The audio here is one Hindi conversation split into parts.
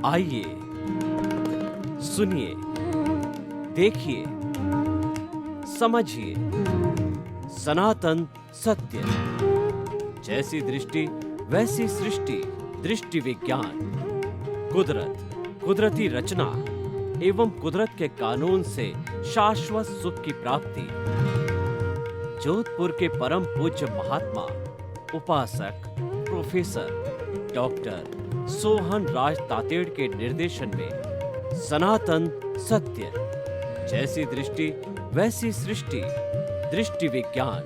आइए, सुनिए, देखिए, समझिए सनातन सत्य। जैसी दृष्टि वैसी सृष्टि, दृष्टि विज्ञान। कुदरत, कुदरती रचना एवं कुदरत के कानून से शाश्वत सुख की प्राप्ति। जोधपुर के परम पूज्य महात्मा उपासक प्रोफेसर डॉक्टर सोहन राज तातेड़ के निर्देशन में सनातन सत्य। जैसी दृष्टि वैसी सृष्टि, दृष्टि विज्ञान।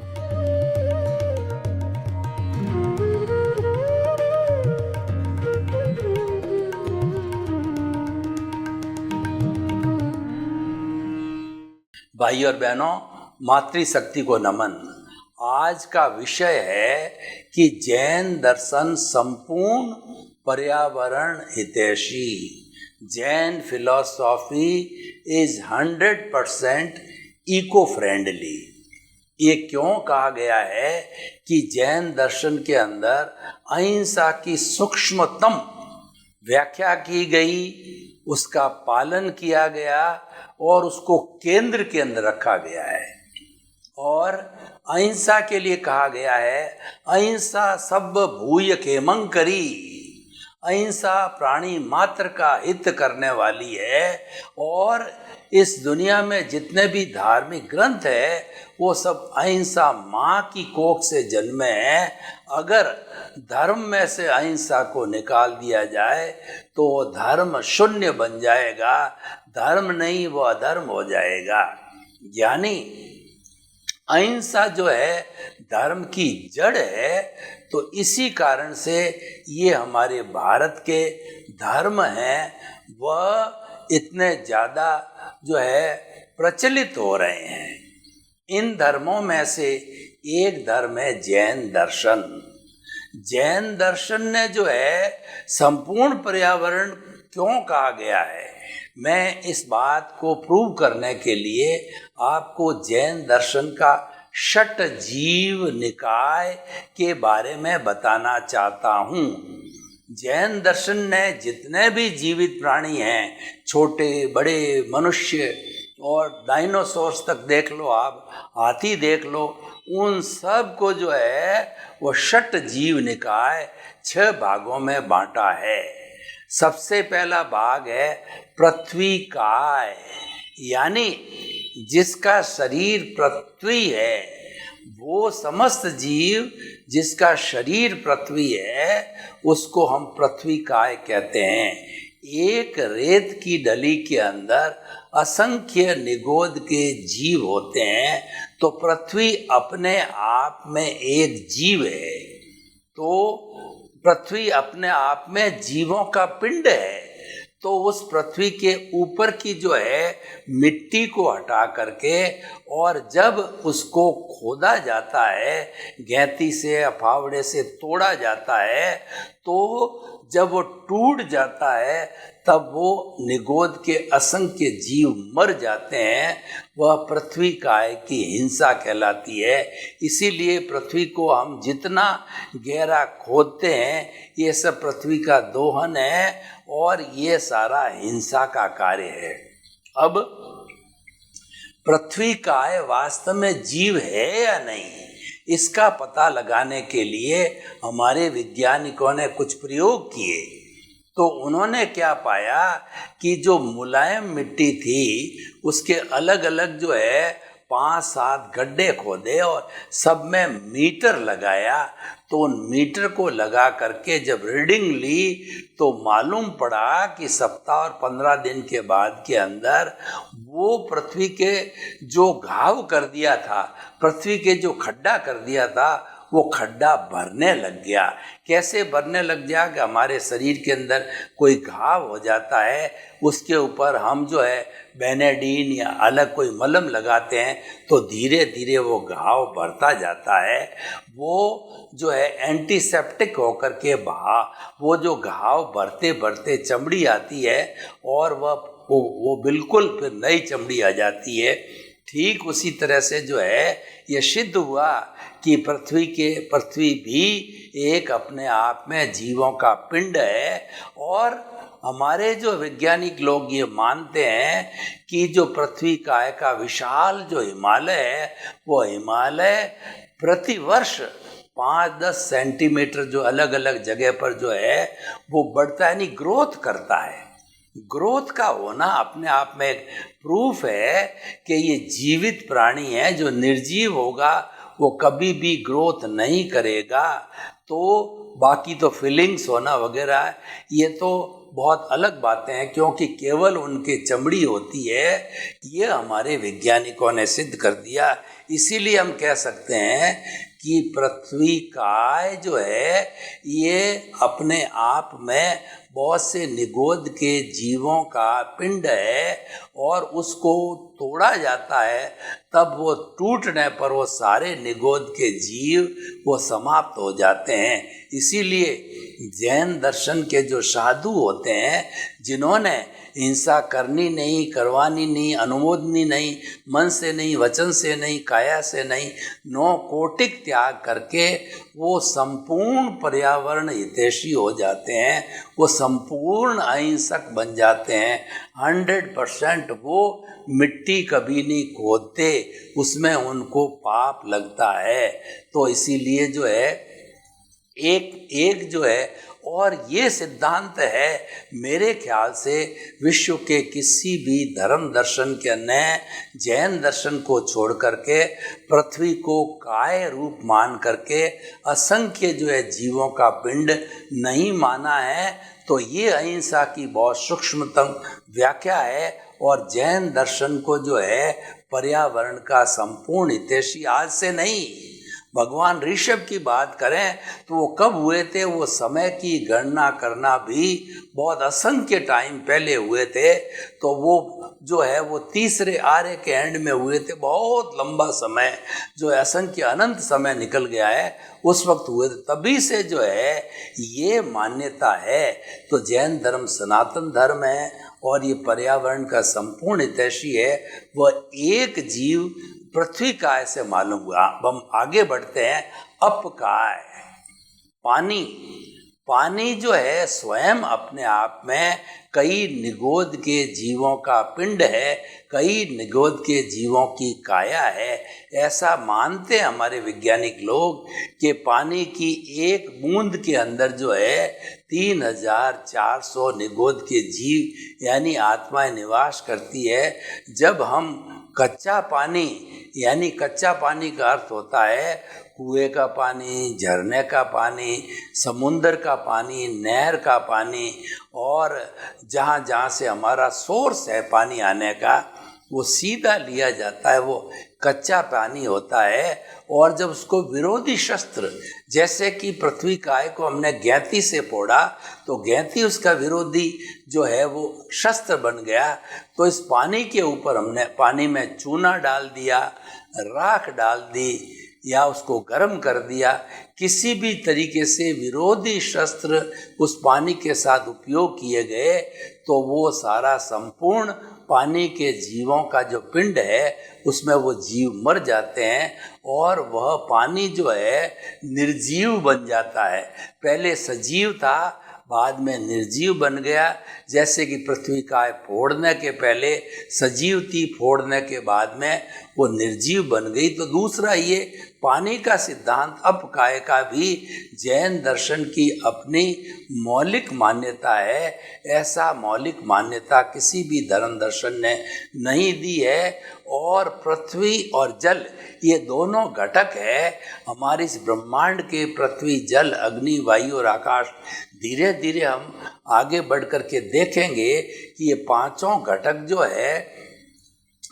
भाई और बहनों, मातृशक्ति को नमन। आज का विषय है कि जैन दर्शन संपूर्ण पर्यावरण हितैषी। Jain philosophy is 100% eco friendly. ये क्यों कहा गया है कि जैन दर्शन के अंदर अहिंसा की सूक्ष्मतम व्याख्या की गई, उसका पालन किया गया और उसको केंद्र के अंदर रखा गया है। और अहिंसा के लिए कहा गया है, अहिंसा सब भूय खेमं करी। अहिंसा प्राणी मात्र का हित करने वाली है। और इस दुनिया में जितने भी धार्मिक ग्रंथ है वो सब अहिंसा माँ की कोख से जन्मे हैं। अगर धर्म में से अहिंसा को निकाल दिया जाए तो वो धर्म शून्य बन जाएगा, धर्म नहीं वो अधर्म हो जाएगा। यानी अहिंसा जो है धर्म की जड़ है। तो इसी कारण से ये हमारे भारत के धर्म हैं वह इतने ज़्यादा जो है प्रचलित हो रहे हैं। इन धर्मों में से एक धर्म है जैन दर्शन। जैन दर्शन ने जो है संपूर्ण पर्यावरण क्यों कहा गया है, मैं इस बात को प्रूव करने के लिए आपको जैन दर्शन का षट जीव निकाय के बारे में बताना चाहता हूँ। जैन दर्शन ने जितने भी जीवित प्राणी हैं, छोटे बड़े मनुष्य और डायनासोर्स तक देख लो, आप हाथी देख लो, उन सब को जो है वो षट जीव निकाय 6 भागों में बांटा है। सबसे पहला भाग है पृथ्वी काय, यानी जिसका शरीर पृथ्वी है, वो समस्त जीव जिसका शरीर पृथ्वी है उसको हम पृथ्वी काय कहते हैं। एक रेत की डली के अंदर असंख्य निगोद के जीव होते हैं, तो पृथ्वी अपने आप में एक जीव है। तो पृथ्वी अपने आप में जीवों का पिंड है। तो उस पृथ्वी के ऊपर की जो है मिट्टी को हटा करके और जब उसको खोदा जाता है, गैंती से फावड़े से तोड़ा जाता है, तो जब वो टूट जाता है तब वो निगोद के असंख्य जीव मर जाते हैं। वह पृथ्वी काय की हिंसा कहलाती है। इसीलिए पृथ्वी को हम जितना गहरा खोदते हैं ये सब पृथ्वी का दोहन है और ये सारा हिंसा का कार्य है। अब पृथ्वी काय वास्तव में जीव है या नहीं, इसका पता लगाने के लिए हमारे वैज्ञानिकों ने कुछ प्रयोग किए। तो उन्होंने क्या पाया कि जो मुलायम मिट्टी थी उसके अलग अलग जो है 5-7 गड्ढे खोदे और सब में मीटर लगाया। तो उन मीटर को लगा करके जब रीडिंग ली तो मालूम पड़ा कि सप्ताह और 15 दिन के बाद के अंदर वो पृथ्वी के जो घाव कर दिया था, पृथ्वी के जो खड्डा कर दिया था, वो खड्डा भरने लग गया। कैसे भरने लग गया कि हमारे शरीर के अंदर कोई घाव हो जाता है, उसके ऊपर हम जो है बेनेडीन या अलग कोई मलम लगाते हैं तो धीरे धीरे वो घाव भरता जाता है। वो जो है एंटीसेप्टिक होकर के वो जो घाव भरते भरते चमड़ी आती है और वो बिल्कुल फिर नई चमड़ी आ जाती है। ठीक उसी तरह से जो है ये सिद्ध हुआ कि पृथ्वी भी एक अपने आप में जीवों का पिंड है। और हमारे जो वैज्ञानिक लोग ये मानते हैं कि जो पृथ्वी काय का विशाल जो हिमालय है, वो हिमालय प्रतिवर्ष 5-10 सेंटीमीटर जो अलग अलग जगह पर जो है वो बढ़ता है, यानी ग्रोथ करता है। ग्रोथ का होना अपने आप में एक प्रूफ है कि ये जीवित प्राणी है। जो निर्जीव होगा वो कभी भी ग्रोथ नहीं करेगा। तो बाकी तो फीलिंग्स होना वगैरह ये तो बहुत अलग बातें हैं, क्योंकि केवल उनकी चमड़ी होती है, ये हमारे वैज्ञानिकों ने सिद्ध कर दिया। इसीलिए हम कह सकते हैं कि पृथ्वी काय जो है ये अपने आप में बहुत से निगोद के जीवों का पिंड है, और उसको तोड़ा जाता है तब वो टूटने पर वो सारे निगोद के जीव वो समाप्त हो जाते हैं। इसीलिए जैन दर्शन के जो साधु होते हैं, जिन्होंने हिंसा करनी नहीं, करवानी नहीं, अनुमोदनी नहीं, मन से नहीं, वचन से नहीं, काया से नहीं, 9 कोटिक त्याग करके वो संपूर्ण पर्यावरण हितैषी हो जाते हैं, वो संपूर्ण अहिंसक बन जाते हैं। 100% वो मिट्टी कभी नहीं खोदते, उसमें उनको पाप लगता है। तो इसीलिए जो है एक जो है, और ये सिद्धांत है मेरे ख्याल से विश्व के किसी भी धर्म दर्शन के ने जैन दर्शन को छोड़ करके पृथ्वी को काय रूप मान करके असंख्य जो है जीवों का पिंड नहीं माना है। तो ये अहिंसा की बहुत सूक्ष्मतम व्याख्या है। और जैन दर्शन को जो है पर्यावरण का संपूर्ण हितैषी आज से नहीं, भगवान ऋषभ की बात करें तो वो कब हुए थे, वो समय की गणना करना भी बहुत असंख्य टाइम पहले हुए थे। तो वो जो है वो तीसरे आर्य के एंड में हुए थे, बहुत लंबा समय जो है असंख्य अनंत समय निकल गया है, उस वक्त हुए थे। तभी से जो है ये मान्यता है। तो जैन धर्म सनातन धर्म है और ये पर्यावरण का संपूर्ण हितैषी है। वह एक जीव पृथ्वी काय से मालूम हुआ। हम आगे बढ़ते हैं। अपकाय पानी जो है स्वयं अपने आप में कई निगोद के जीवों का पिंड है, कई निगोद के जीवों की काया है। ऐसा मानते हैं हमारे वैज्ञानिक लोग कि पानी की एक बूंद के अंदर जो है 3400 निगोद के जीव यानी आत्माएं निवास करती है। जब हम कच्चा पानी, यानी कच्चा पानी का अर्थ होता है कुएं का पानी, झरने का पानी, समुंदर का पानी, नहर का पानी, और जहाँ जहाँ से हमारा सोर्स है पानी आने का, वो सीधा लिया जाता है, वो कच्चा पानी होता है। और जब उसको विरोधी शस्त्र, जैसे कि पृथ्वी काय को हमने गैंती से फोड़ा तो गैंती उसका विरोधी जो है वो शस्त्र बन गया। तो इस पानी के ऊपर हमने पानी में चूना डाल दिया, राख डाल दी, या उसको गर्म कर दिया, किसी भी तरीके से विरोधी शस्त्र उस पानी के साथ उपयोग किए गए तो वो सारा संपूर्ण पानी के जीवों का जो पिंड है उसमें वो जीव मर जाते हैं, और वह पानी जो है निर्जीव बन जाता है। पहले सजीव था, बाद में निर्जीव बन गया। जैसे कि पृथ्वी काय फोड़ने के पहले सजीव थी, फोड़ने के बाद में वो निर्जीव बन गई। तो दूसरा ये पानी का सिद्धांत अपकाय का भी जैन दर्शन की अपनी मौलिक मान्यता है। ऐसा मौलिक मान्यता किसी भी धर्म दर्शन ने नहीं दी है। और पृथ्वी और जल ये दोनों घटक है हमारे इस ब्रह्मांड के, पृथ्वी, जल, अग्नि, वायु और आकाश। धीरे धीरे हम आगे बढ़ कर के देखेंगे कि ये पांचों घटक जो है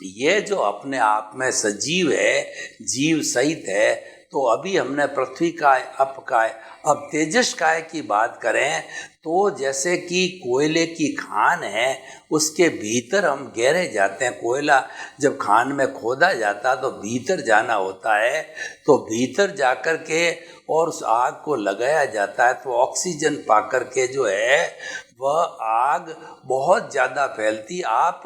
ये जो अपने आप में सजीव है, जीव सहित है। तो अभी हमने पृथ्वी काय, अपकाय, अब तेजस काय की बात करें तो जैसे कि कोयले की खान है, उसके भीतर हम गहरे जाते हैं। कोयला जब खान में खोदा जाता तो भीतर जाना होता है, तो भीतर जाकर के और उस आग को लगाया जाता है तो ऑक्सीजन पा कर के जो है वह आग बहुत ज़्यादा फैलती। आप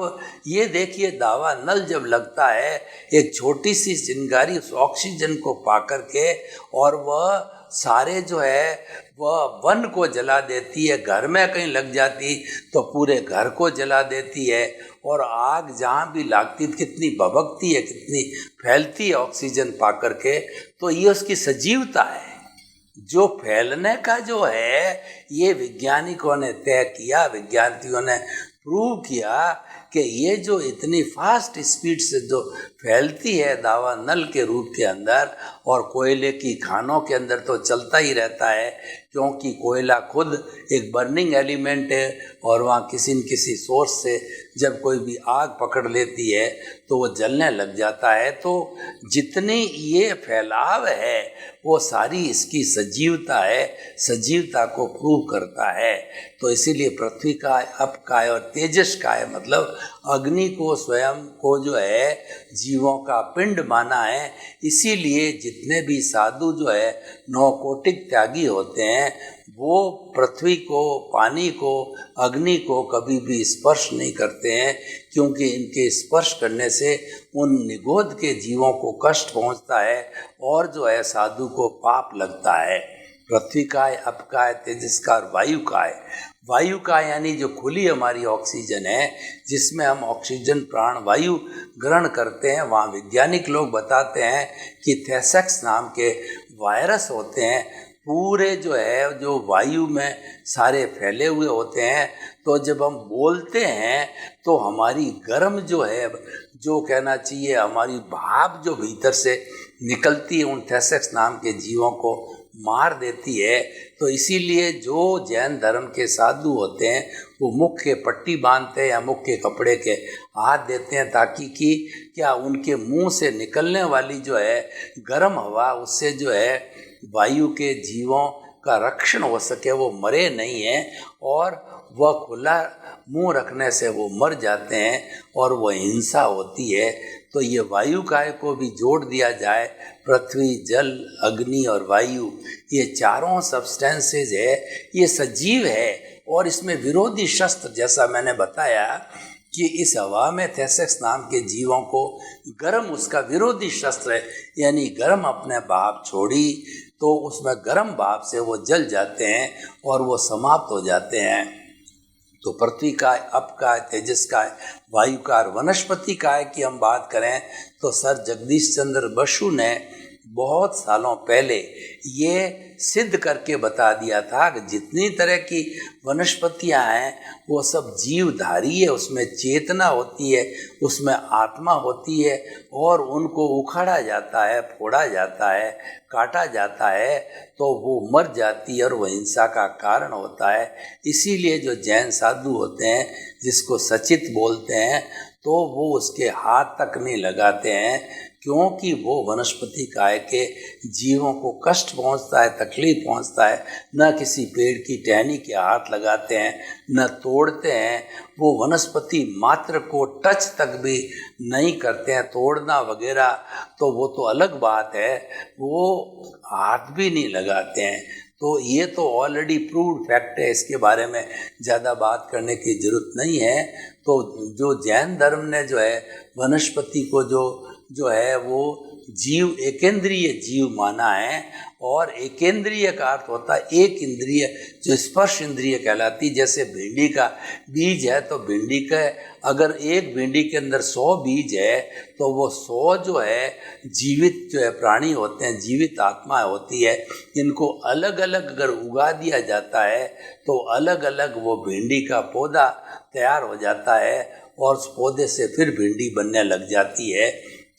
ये देखिए, दावा नल जब लगता है, एक छोटी सी चिंगारी उस ऑक्सीजन को पा करके, और वह सारे जो है वह वन को जला देती है। घर में कहीं लग जाती तो पूरे घर को जला देती है। और आग जहाँ भी लागती कितनी भभकती है, कितनी फैलती है ऑक्सीजन पा करके। तो ये उसकी सजीवता है। जो फैलने का जो है, ये वैज्ञानिकों ने तय किया, विज्ञानियों ने प्रूव किया कि ये जो इतनी फास्ट स्पीड से जो फैलती है दावा नल के रूप के अंदर, और कोयले की खानों के अंदर तो चलता ही रहता है, क्योंकि कोयला खुद एक बर्निंग एलिमेंट है। और वहाँ किसी न किसी सोर्स से जब कोई भी आग पकड़ लेती है तो वो जलने लग जाता है। तो जितनी ये फैलाव है वो सारी इसकी सजीवता है, सजीवता को प्रूव करता है। तो इसीलिए पृथ्वी काय, अप काय और तेजस काय, मतलब अग्नि को स्वयं को जो है जीवों का पिंड माना है। इसीलिए जितने भी साधु जो है नौकोटिक त्यागी होते हैं, वो पृथ्वी को, पानी को, अग्नि को कभी भी स्पर्श नहीं करते हैं, क्योंकि इनके स्पर्श करने से उन निगोद के जीवों को कष्ट पहुंचता है और जो है साधु को पाप लगता है। पृथ्वी काय, अप काय, तेजस काय और वायु काय। वायु का यानी जो खुली हमारी ऑक्सीजन है, जिसमें हम ऑक्सीजन प्राण वायु ग्रहण करते हैं, वहाँ वैज्ञानिक लोग बताते हैं कि थैसेक्स नाम के वायरस होते हैं, पूरे जो है जो वायु में सारे फैले हुए होते हैं। तो जब हम बोलते हैं तो हमारी गर्म जो है, जो कहना चाहिए हमारी भाप जो भीतर से निकलती है, उन थैसेक्स नाम के जीवों को मार देती है। तो इसीलिए जो जैन धर्म के साधु होते हैं वो मुख के पट्टी बांधते हैं या मुख के कपड़े के हाथ देते हैं, ताकि कि क्या उनके मुंह से निकलने वाली जो है गर्म हवा, उससे जो है वायु के जीवों का रक्षण हो सके, वो मरे नहीं हैं। और वह खुला मुंह रखने से वो मर जाते हैं और वह हिंसा होती है। तो ये वायु काय को भी जोड़ दिया जाए, पृथ्वी, जल, अग्नि और वायु, ये चारों सब्सटेंसेस है, ये सजीव है। और इसमें विरोधी शस्त्र, जैसा मैंने बताया कि इस हवा में थैसेक्स नाम के जीवों को गर्म उसका विरोधी शस्त्र है, यानी गर्म अपने भाप छोड़ी तो उसमें गर्म भाप से वो जल जाते हैं और वो समाप्त हो जाते हैं। तो पृथ्वी काय, अप काय, तेजस काय, वायु काय और वनस्पति काय की हम बात करें तो सर जगदीश चंद्र बसु ने बहुत सालों पहले ये सिद्ध करके बता दिया था कि जितनी तरह की वनस्पतियां हैं वो सब जीवधारी है, उसमें चेतना होती है, उसमें आत्मा होती है, और उनको उखाड़ा जाता है, फोड़ा जाता है, काटा जाता है तो वो मर जाती है और वह हिंसा का कारण होता है। इसीलिए जो जैन साधु होते हैं, जिसको सचित बोलते हैं, तो वो उसके हाथ तक नहीं लगाते हैं, क्योंकि वो वनस्पति काय के जीवों को कष्ट पहुंचता है, तकलीफ पहुंचता है। न किसी पेड़ की टहनी के हाथ लगाते हैं, न तोड़ते हैं, वो वनस्पति मात्र को टच तक भी नहीं करते हैं। तोड़ना वगैरह तो वो तो अलग बात है, वो हाथ भी नहीं लगाते हैं। तो ये तो ऑलरेडी प्रूव्ड फैक्ट है, इसके बारे में ज़्यादा बात करने की ज़रूरत नहीं है। तो जो जैन धर्म ने जो है वनस्पति को जो है वो जीव, एकेंद्रीय जीव माना है। और एकेंद्रीय का अर्थ होता है एक इंद्रिय, जो स्पर्श इंद्रिय कहलाती। जैसे भिंडी का बीज है तो भिंडी का अगर एक भिंडी के अंदर 100 बीज है तो वो 100 जो है जीवित जो है प्राणी होते हैं, जीवित आत्मा होती है। इनको अलग अलग अगर उगा दिया जाता है तो अलग अलग वो भिंडी का पौधा तैयार हो जाता है और उस पौधे से फिर भिंडी बनने लग जाती है।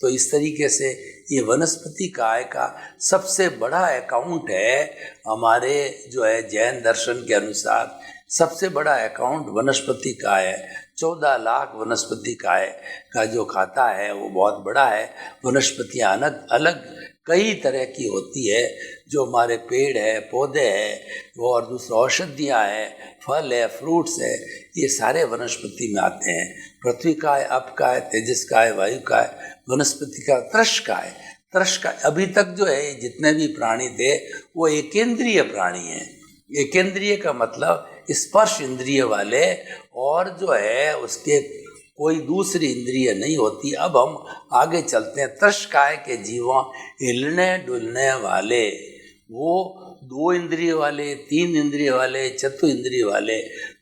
तो इस तरीके से ये वनस्पति काय का सबसे बड़ा अकाउंट है हमारे जो है जैन दर्शन के अनुसार। सबसे बड़ा अकाउंट वनस्पति काय है। 14 लाख वनस्पति काय का जो खाता है वो बहुत बड़ा है। वनस्पतियाँ अलग अलग कई तरह की होती है, जो हमारे पेड़ है, पौधे हैं और दूसरी औषधियाँ हैं, फल है, फ्रूट्स है, ये सारे वनस्पति में आते हैं। पृथ्वी काय, अप काय, तेजस काय, वायु काय, वनस्पति का त्रश काय। त्रश काय अभी तक जो है जितने भी प्राणी थे वो एकेंद्रीय प्राणी हैं। एकेंद्रीय का मतलब स्पर्श इंद्रिय वाले और जो है उसके कोई दूसरी इंद्रिय नहीं होती। अब हम आगे चलते हैं। तृषकाय के जीवों हिलने डुलने वाले, वो 2 इंद्रिय वाले, 3 इंद्रिय वाले, चतु इंद्रिय वाले,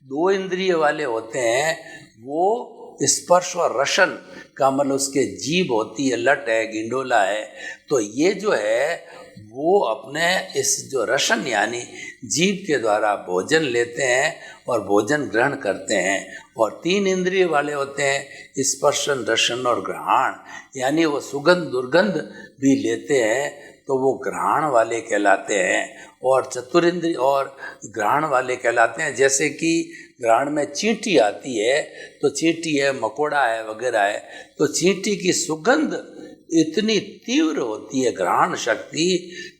2 इंद्रिय वाले होते हैं, वो स्पर्श और रसन का मतलब उसके जीभ होती है, लट है, गिंडोला है। तो ये जो है वो अपने इस जो रसन यानी जीभ के द्वारा भोजन लेते हैं और भोजन ग्रहण करते हैं। और 3 इंद्रिय वाले होते हैं, स्पर्शन, रसन और घ्राण, यानी वो सुगंध दुर्गंध भी लेते हैं, तो वो घ्राण वाले कहलाते हैं। और चतुरिंद्रिय और घ्राण वाले कहलाते हैं। जैसे कि घ्राण में चींटी आती है, तो चींटी है, मकोड़ा है वगैरह है, तो चींटी की सुगंध इतनी तीव्र होती है, घ्राण शक्ति,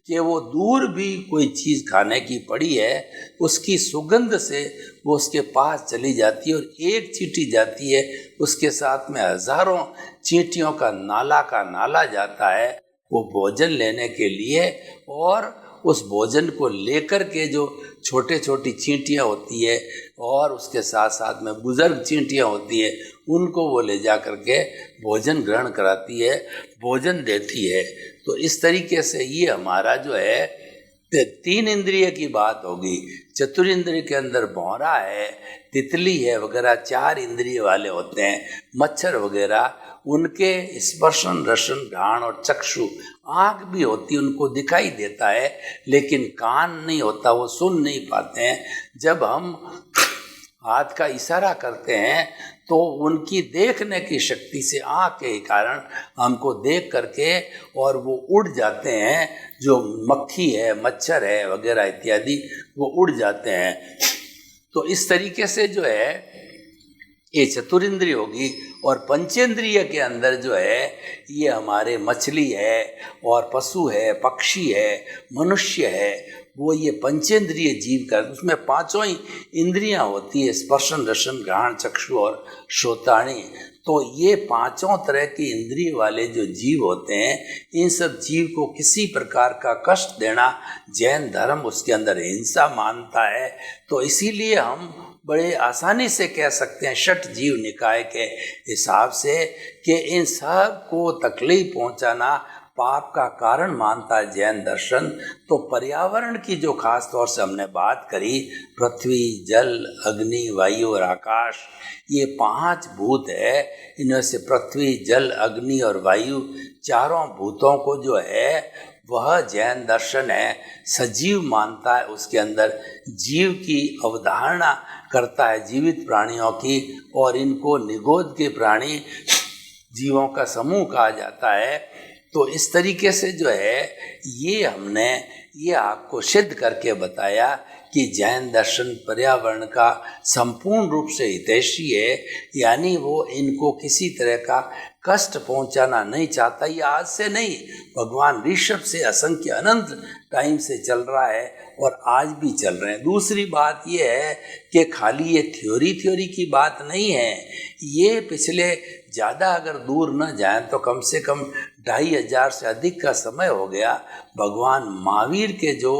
कि वो दूर भी कोई चीज़ खाने की पड़ी है, उसकी सुगंध से वो उसके पास चली जाती है। और एक चींटी जाती है, उसके साथ में हजारों चींटियों का नाला जाता है वो भोजन लेने के लिए। और उस भोजन को लेकर के जो छोटे छोटी चींटियाँ होती है और उसके साथ साथ में बुजुर्ग चींटियाँ होती है, उनको वो ले जा कर के भोजन ग्रहण कराती है, भोजन देती है। तो इस तरीके से ये हमारा जो है 3 इंद्रिय की बात होगी। चतुरिंद्रिय के अंदर भौरा है, तितली है वगैरह, 4 इंद्रिय वाले होते हैं, मच्छर वगैरह, उनके स्पर्शन, रसन, घ्राण और चक्षु, आँख भी होती है, उनको दिखाई देता है, लेकिन कान नहीं होता, वो सुन नहीं पाते हैं। जब हम हाथ का इशारा करते हैं तो उनकी देखने की शक्ति से, आँख के कारण हमको देख करके और वो उड़ जाते हैं, जो मक्खी है, मच्छर है वगैरह इत्यादि, वो उड़ जाते हैं। तो इस तरीके से जो है ये चतुरिंद्रिय होगी। और पंचेंद्रिय के अंदर जो है ये हमारे मछली है और पशु है, पक्षी है, मनुष्य है, वो ये पंचेंद्रिय जीव का, उसमें 5 ही इंद्रियां होती है, स्पर्शन, रसन, घ्राण, चक्षु और श्रोताणी। तो ये 5 तरह की इंद्रिय वाले जो जीव होते हैं, इन सब जीव को किसी प्रकार का कष्ट देना जैन धर्म उसके अंदर हिंसा मानता है। तो इसीलिए हम बड़े आसानी से कह सकते हैं षट जीव निकाय के हिसाब से कि इन सब को तकलीफ पहुंचाना पाप का कारण मानता है जैन दर्शन। तो पर्यावरण की जो खास तौर से हमने बात करी, पृथ्वी, जल, अग्नि, वायु और आकाश, ये 5 भूत है। इनमें से पृथ्वी, जल, अग्नि और वायु, चारों भूतों को जो है वह जैन दर्शन है सजीव मानता है। उसके अंदर जीव की अवधारणा करता है, जीवित प्राणियों की, और इनको निगोद के प्राणी जीवों का समूह कहा जाता है। तो इस तरीके से जो है ये हमने ये आपको सिद्ध करके बताया कि जैन दर्शन पर्यावरण का संपूर्ण रूप से हितैषी है, यानी वो इनको किसी तरह का कष्ट पहुंचाना नहीं चाहता। ये आज से नहीं, भगवान ऋषभ से असंख्य अनंत टाइम से चल रहा है और आज भी चल रहे हैं। दूसरी बात ये है कि खाली ये थ्योरी की बात नहीं है, ये पिछले ज़्यादा अगर दूर न जाएं तो कम से कम 2500 से अधिक का समय हो गया। भगवान महावीर के जो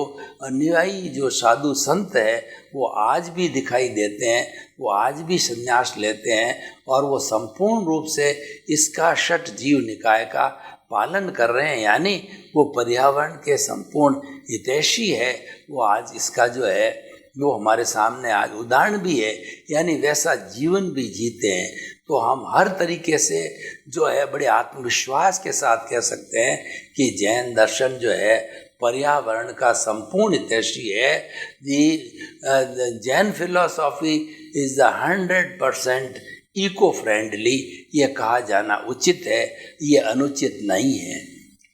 अनुयायी जो साधु संत है वो आज भी दिखाई देते हैं, वो आज भी संन्यास लेते हैं और वो संपूर्ण रूप से इसका षट जीव निकाय का पालन कर रहे हैं, यानी वो पर्यावरण के संपूर्ण हितैषी है। वो आज इसका जो है वो हमारे सामने आज उदाहरण भी है, यानी वैसा जीवन भी जीते हैं। तो हम हर तरीके से जो है बड़े आत्मविश्वास के साथ कह सकते हैं कि जैन दर्शन जो है पर्यावरण का संपूर्ण हितैषी है। Jain philosophy is the 100% eco friendly, ये कहा जाना उचित है, ये अनुचित नहीं है।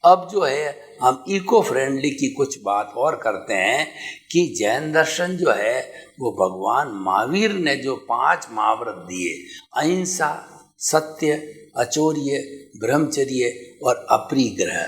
अब जो है हम इको फ्रेंडली की कुछ बात और करते हैं कि जैन दर्शन जो है वो भगवान महावीर ने जो 5 महाव्रत दिए, अहिंसा, सत्य, अचौर्य, ब्रह्मचर्य और अपरिग्रह।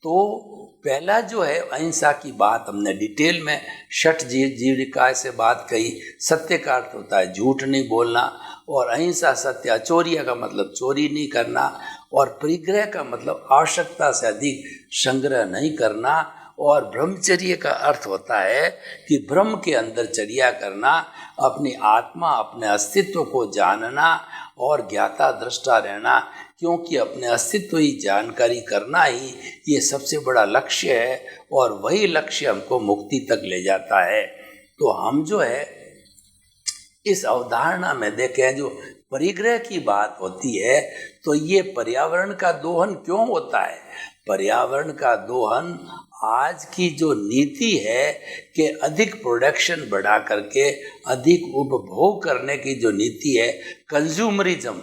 तो पहला जो है अहिंसा की बात हमने डिटेल में षट जीव निकाय से बात कही। सत्य का अर्थ होता है झूठ नहीं बोलना, और अहिंसा सत्य, अचौर्य का मतलब चोरी नहीं करना, और परिग्रह का मतलब आवश्यकता से अधिक संग्रह नहीं करना, और ब्रह्मचर्य का अर्थ होता है कि ब्रह्म के अंदर चर्या करना, अपनी आत्मा अपने अस्तित्व को जानना और ज्ञाता दृष्टा रहना, क्योंकि अपने अस्तित्व ही जानकारी करना ही ये सबसे बड़ा लक्ष्य है और वही लक्ष्य हमको मुक्ति तक ले जाता है। तो हम जो है इस अवधारणा में देखें, जो परिग्रह की बात होती है, तो ये पर्यावरण का दोहन क्यों होता है? पर्यावरण का दोहन आज की जो नीति है कि अधिक प्रोडक्शन बढ़ा करके अधिक उपभोग करने की जो नीति है, कंज्यूमरिज्म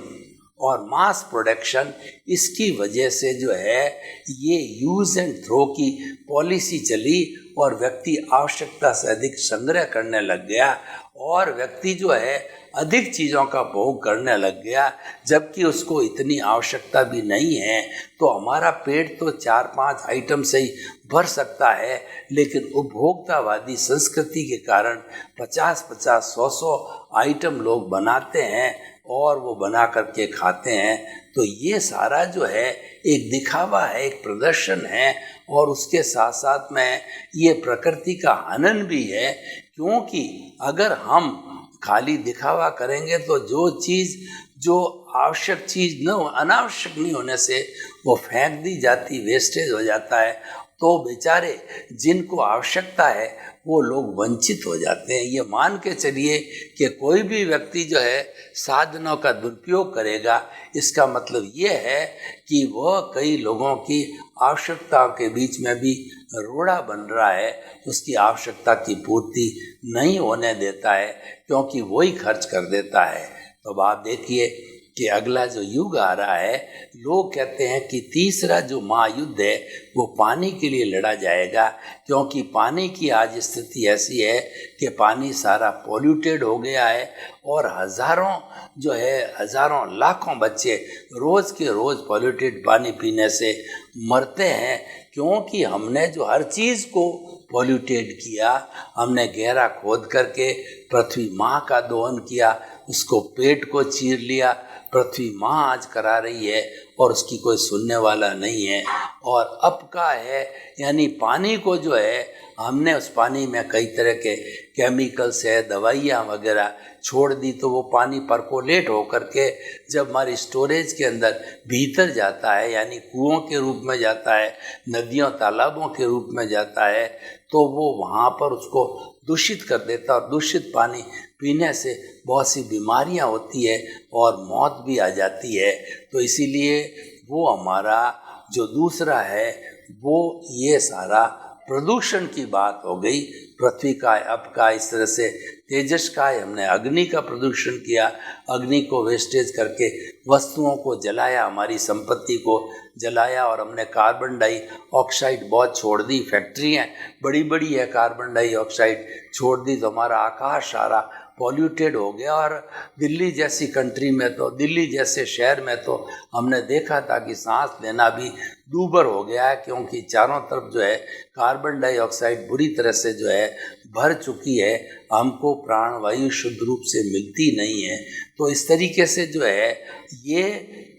और मास प्रोडक्शन, इसकी वजह से जो है ये यूज एंड थ्रो की पॉलिसी चली और व्यक्ति आवश्यकता से अधिक संग्रह करने लग गया और व्यक्ति जो है अधिक चीज़ों का भोग करने लग गया, जबकि उसको इतनी आवश्यकता भी नहीं है। तो हमारा पेट तो 4-5 आइटम से ही भर सकता है, लेकिन उपभोक्तावादी संस्कृति के कारण 50-50, 100-100 आइटम लोग बनाते हैं और वो बना करके खाते हैं। तो ये सारा जो है एक दिखावा है, एक प्रदर्शन है और उसके साथ साथ में ये प्रकृति का हनन भी है, क्योंकि अगर हम खाली दिखावा करेंगे तो जो चीज़, जो आवश्यक चीज़ न अनावश्यक नहीं होने से वो फेंक दी जाती, वेस्टेज हो जाता है, तो बेचारे जिनको आवश्यकता है वो लोग वंचित हो जाते हैं। ये मान के चलिए कि कोई भी व्यक्ति जो है साधनों का दुरुपयोग करेगा, इसका मतलब ये है कि वह कई लोगों की आवश्यकताओं के बीच में भी रोड़ा बन रहा है, उसकी आवश्यकता की पूर्ति नहीं होने देता है, क्योंकि वही खर्च कर देता है। तो आप देखिए कि अगला जो युग आ रहा है, लोग कहते हैं कि तीसरा जो महायुद्ध है वो पानी के लिए लड़ा जाएगा, क्योंकि पानी की आज स्थिति ऐसी है कि पानी सारा पॉल्यूटेड हो गया है और हज़ारों लाखों बच्चे रोज़ के रोज़ पॉल्यूटेड पानी पीने से मरते हैं, क्योंकि हमने जो हर चीज़ को पॉल्यूटेड किया, हमने गहरा खोद करके पृथ्वी माँ का दोहन किया, उसको पेट को चीर लिया। पृथ्वी माँ आज करा रही है और उसकी कोई सुनने वाला नहीं है। और अब का है, यानी पानी को जो है हमने उस पानी में कई तरह के केमिकल्स है, दवाइयाँ वगैरह छोड़ दी, तो वो पानी परकोलेट होकर के जब हमारी स्टोरेज के अंदर भीतर जाता है, यानी कुओं के रूप में जाता है, नदियों तालाबों के रूप में जाता है, तो वो वहाँ पर उसको दूषित कर देता है और दूषित पानी पीने से बहुत सी बीमारियां होती है और मौत भी आ जाती है। तो इसीलिए वो हमारा जो दूसरा है वो ये सारा प्रदूषण की बात हो गई। पृथ्वी का, अब का, इस तरह से तेजस का है, हमने अग्नि का प्रदूषण किया, अग्नि को वेस्टेज करके वस्तुओं को जलाया, हमारी संपत्ति को जलाया और हमने कार्बन डाइऑक्साइड बहुत छोड़ दी। फैक्ट्रियाँ बड़ी बड़ी है, कार्बन डाइऑक्साइड छोड़ दी, तो हमारा आकाश सारा पॉल्यूटेड हो गया। और दिल्ली जैसी कंट्री में तो, दिल्ली जैसे शहर में तो हमने देखा था कि सांस लेना भी दूभर हो गया है, क्योंकि चारों तरफ जो है कार्बन डाइऑक्साइड बुरी तरह से जो है भर चुकी है, हमको प्राणवायु शुद्ध रूप से मिलती नहीं है। तो इस तरीके से जो है ये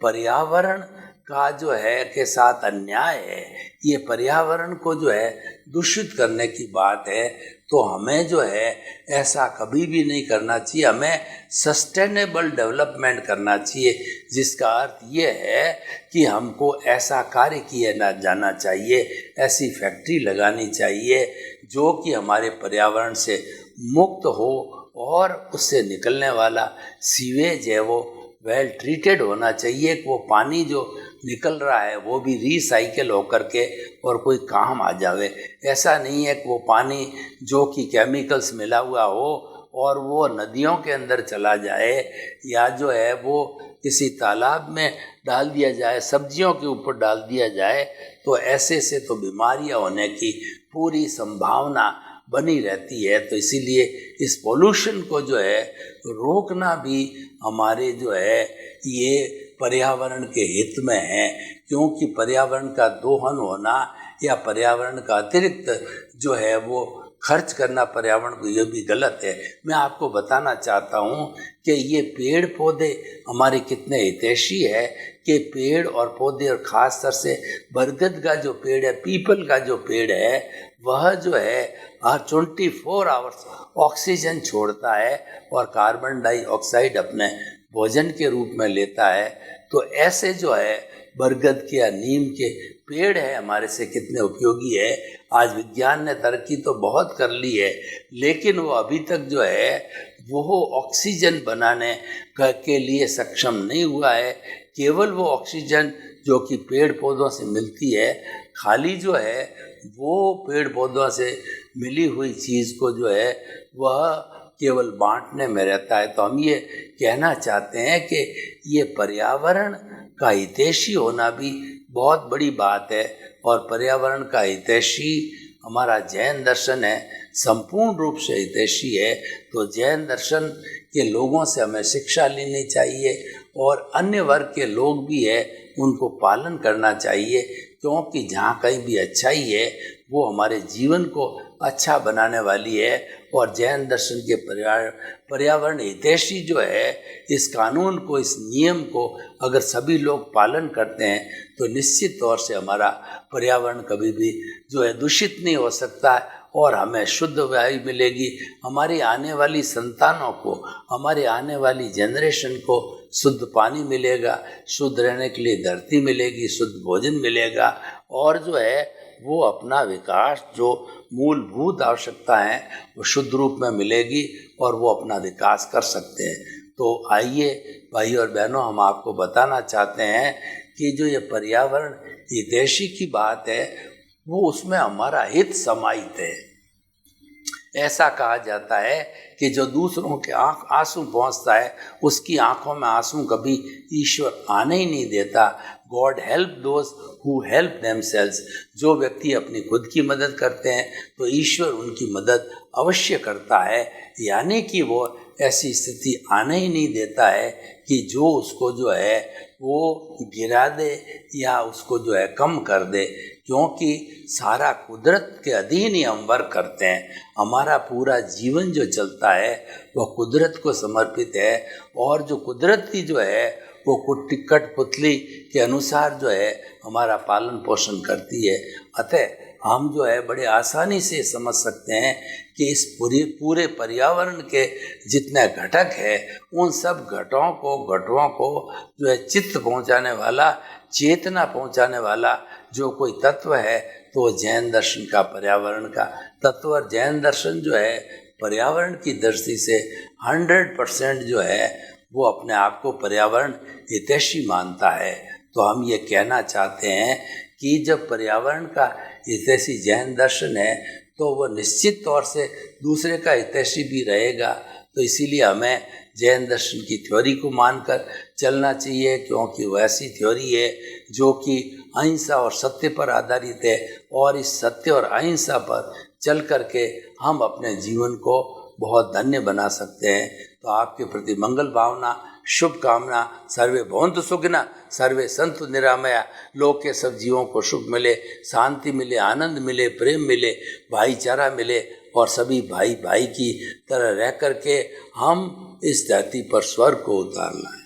पर्यावरण का जो है के साथ अन्याय है, ये पर्यावरण को जो है दूषित करने की बात है। तो हमें जो है ऐसा कभी भी नहीं करना चाहिए, हमें सस्टेनेबल डेवलपमेंट करना चाहिए, जिसका अर्थ ये है कि हमको ऐसा कार्य किया जाना चाहिए, ऐसी फैक्ट्री लगानी चाहिए जो कि हमारे पर्यावरण से मुक्त हो और उससे निकलने वाला सीवेज है वो वेल ट्रीटेड होना चाहिए, कि वो पानी जो निकल रहा है वो भी रिसाइकिल होकर के और कोई काम आ जावे। ऐसा नहीं है कि वो पानी जो कि केमिकल्स मिला हुआ हो और वो नदियों के अंदर चला जाए या जो है वो किसी तालाब में डाल दिया जाए, सब्जियों के ऊपर डाल दिया जाए, तो ऐसे से तो बीमारियां होने की पूरी संभावना बनी रहती है। तो इसीलिए इस पोल्यूशन को जो है रोकना भी हमारे जो है ये पर्यावरण के हित में है, क्योंकि पर्यावरण का दोहन होना या पर्यावरण का अतिरिक्त जो है वो खर्च करना पर्यावरण को, ये भी गलत है। मैं आपको बताना चाहता हूँ कि ये पेड़ पौधे हमारे कितने हितैषी है कि पेड़ और पौधे, और ख़ास तौर से बरगद का जो पेड़ है, पीपल का जो पेड़ है, वह जो है 24 आवर्स ऑक्सीजन छोड़ता है और कार्बन डाइऑक्साइड अपने भोजन के रूप में लेता है। तो ऐसे जो है बरगद के या नीम के पेड़ है हमारे से कितने उपयोगी है। आज विज्ञान ने तरक्की तो बहुत कर ली है, लेकिन वो अभी तक जो है वो ऑक्सीजन बनाने के लिए सक्षम नहीं हुआ है। केवल वो ऑक्सीजन जो कि पेड़ पौधों से मिलती है, खाली जो है वो पेड़ पौधों से मिली हुई चीज़ को जो है वह केवल बांटने में रहता है। तो हम ये कहना चाहते हैं कि ये पर्यावरण का हितैषी होना भी बहुत बड़ी बात है, और पर्यावरण का हितैषी हमारा जैन दर्शन है, संपूर्ण रूप से हितैषी है। तो जैन दर्शन के लोगों से हमें शिक्षा लेनी चाहिए, और अन्य वर्ग के लोग भी है उनको पालन करना चाहिए, क्योंकि जहाँ कहीं भी अच्छाई है वो हमारे जीवन को अच्छा बनाने वाली है। और जैन दर्शन के पर्यावरण हितैषी जो है, इस कानून को, इस नियम को अगर सभी लोग पालन करते हैं तो निश्चित तौर से हमारा पर्यावरण कभी भी जो है दूषित नहीं हो सकता है, और हमें शुद्ध वायु मिलेगी। हमारी आने वाली संतानों को, हमारे आने वाली जनरेशन को शुद्ध पानी मिलेगा, शुद्ध रहने के लिए धरती मिलेगी, शुद्ध भोजन मिलेगा, और जो है वो अपना विकास, जो मूलभूत आवश्यकता है वो शुद्ध रूप में मिलेगी, और वो अपना विकास कर सकते हैं। तो आइए भाई और बहनों, हम आपको बताना चाहते हैं कि जो ये पर्यावरण हितैषी की बात है, वो उसमें हमारा हित समाहित है। ऐसा कहा जाता है कि जो दूसरों के आंसू पहुँचता है, उसकी आंखों में आंसू कभी ईश्वर आने ही नहीं देता। God help those who help themselves. जो व्यक्ति अपनी खुद की मदद करते हैं तो ईश्वर उनकी मदद अवश्य करता है, यानी कि वो ऐसी स्थिति आने ही नहीं देता है कि जो उसको जो है वो गिरा दे या उसको जो है कम कर दे, क्योंकि सारा कुदरत के अधीन ही हम वर्क करते हैं। हमारा पूरा जीवन जो चलता है वह कुदरत को समर्पित है, और जो कुदरत की जो है वो कठपुतली के अनुसार जो है हमारा पालन पोषण करती है। अतः हम जो है बड़े आसानी से समझ सकते हैं कि इस पूरे पर्यावरण के जितने घटक है, उन सब घटों को जो है चित्त पहुंचाने वाला, चेतना पहुंचाने वाला जो कोई तत्व है, तो जैन दर्शन का पर्यावरण का तत्व। और जैन दर्शन जो है पर्यावरण की दृष्टि से 100% जो है वो अपने आप को पर्यावरण हितैषी मानता है। तो हम ये कहना चाहते हैं कि जब पर्यावरण का हितैषी जैन दर्शन है, तो वह निश्चित तौर से दूसरे का हितैषी भी रहेगा। तो इसीलिए हमें जैन दर्शन की थ्योरी को मानकर चलना चाहिए, क्योंकि वह ऐसी थ्योरी है जो कि अहिंसा और सत्य पर आधारित है, और इस सत्य और अहिंसा पर चल करके हम अपने जीवन को बहुत धन्य बना सकते हैं। तो आपके प्रति मंगल भावना, शुभकामना। सर्वे भवन्तु सुखिनः, सर्वे सन्तु निरामया। लोक के सब जीवों को सुख मिले, शांति मिले, आनंद मिले, प्रेम मिले, भाईचारा मिले, और सभी भाई भाई की तरह रह करके हम इस धरती पर स्वर्ग को उतार लाएं।